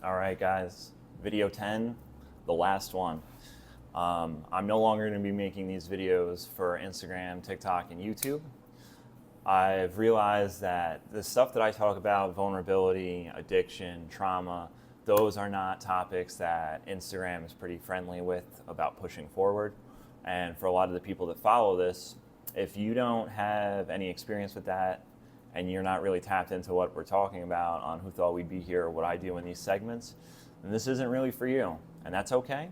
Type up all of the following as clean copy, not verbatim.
All right, guys, video 10, the last one. I'm no longer going to be making these videos for Instagram, TikTok, and YouTube. I've realized that the stuff that I talk about, vulnerability, addiction, trauma, those are not topics that Instagram is pretty friendly with about pushing forward. And for a lot of the people that follow this, if you don't have any experience with that, and you're not really tapped into what we're talking about on Who Thought We'd Be Here or what I do in these segments, then this isn't really for you, and that's okay.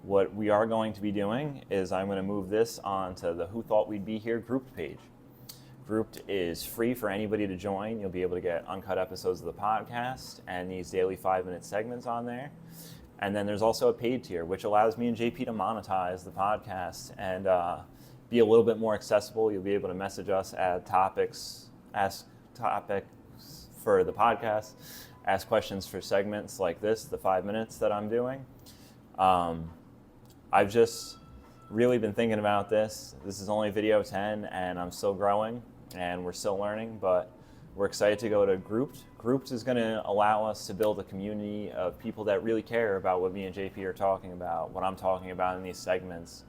What we are going to be doing is I'm going to move this onto the Who Thought We'd Be Here grouped page. Grouped is free for anybody to join. You'll be able to get uncut episodes of the podcast and these daily 5-minute segments on there. And then there's also a paid tier, which allows me and JP to monetize the podcast and be a little bit more accessible. You'll be able to message us, ask topics for the podcast, ask questions for segments like this, the 5 minutes that I'm doing. I've just really been thinking about this. This is only video 10 and I'm still growing and we're still learning, but we're excited to go to Grouped. Grouped is going to allow us to build a community of people that really care about what me and JP are talking about, what I'm talking about in these segments.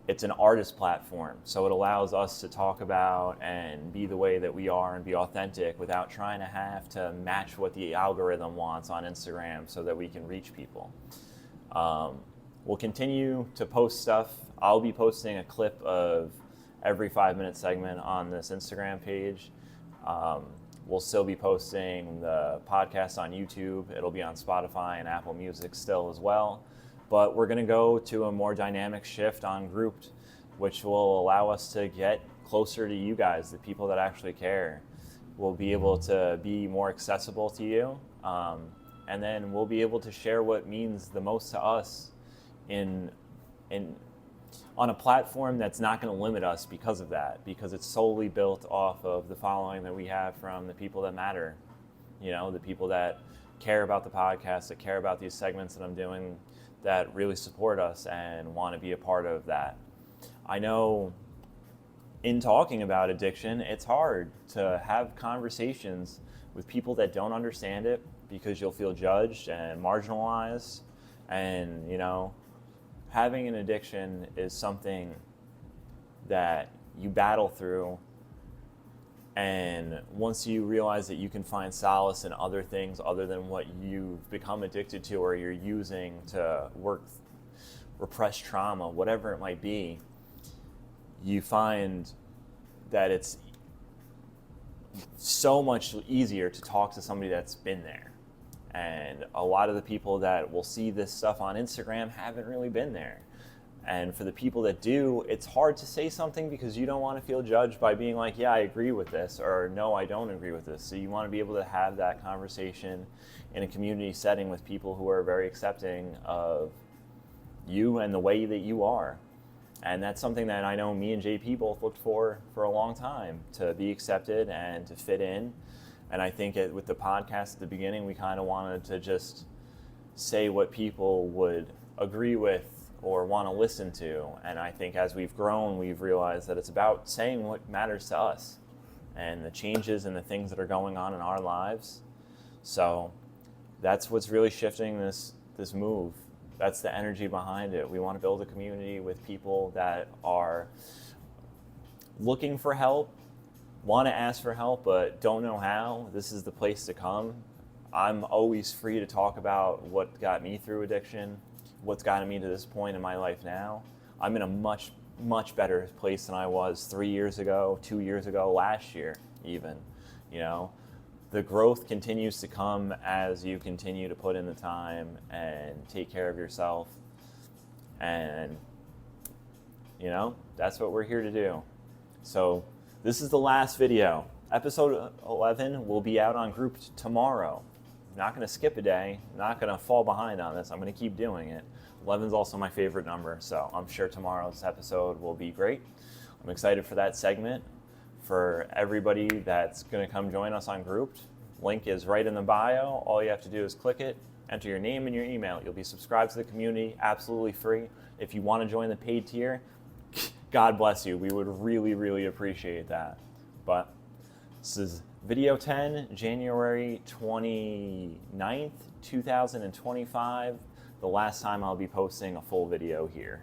It's an artist platform, so it allows us to talk about and be the way that we are and be authentic without trying to have to match what the algorithm wants on Instagram so that we can reach people. We'll continue to post stuff. I'll be posting a clip of every 5-minute segment on this Instagram page. We'll still be posting the podcast on YouTube. It'll be on Spotify and Apple Music still as well. But we're going to go to a more dynamic shift on Grouped, which will allow us to get closer to you guys, the people that actually care. We'll be able to be more accessible to you, and then we'll be able to share what means the most to us on a platform that's not going to limit us because of that, because it's solely built off of the following that we have from the people that matter, the people that care about the podcast, that care about these segments that I'm doing, that really support us and want to be a part of that. I know in talking about addiction, it's hard to have conversations with people that don't understand it because you'll feel judged and marginalized. And, having an addiction is something that you battle through. And once you realize that you can find solace in other things other than what you've become addicted to or you're using to work, repress trauma, whatever it might be, you find that it's so much easier to talk to somebody that's been there. And a lot of the people that will see this stuff on Instagram haven't really been there. And for the people that do, it's hard to say something because you don't want to feel judged by being like, yeah, I agree with this, or no, I don't agree with this. So you want to be able to have that conversation in a community setting with people who are very accepting of you and the way that you are. And that's something that I know me and JP both looked for a long time, to be accepted and to fit in. And I think with the podcast at the beginning, we kind of wanted to just say what people would agree with or want to listen to. And I think as we've grown, we've realized that it's about saying what matters to us and the changes and the things that are going on in our lives. So that's what's really shifting this move. That's the energy behind it. We want to build a community with people that are looking for help, want to ask for help, but don't know how. This is the place to come. I'm always free to talk about what got me through addiction, what's gotten me to this point in my life now. I'm in a much, much better place than I was 3 years ago, 2 years ago, last year even. The growth continues to come as you continue to put in the time and take care of yourself. And, that's what we're here to do. So this is the last video. Episode 11 will be out on Grouped tomorrow. Not going to skip a day, not going to fall behind on this. I'm going to keep doing it. 11 is also my favorite number, so I'm sure tomorrow's episode will be great. I'm excited for that segment. For everybody that's going to come join us on Grouped, link is right in the bio. All you have to do is click it, enter your name and your email. You'll be subscribed to the community, absolutely free. If you want to join the paid tier, God bless you. We would really, really appreciate that. But this is Video 10, January 29th, 2025, the last time I'll be posting a full video here.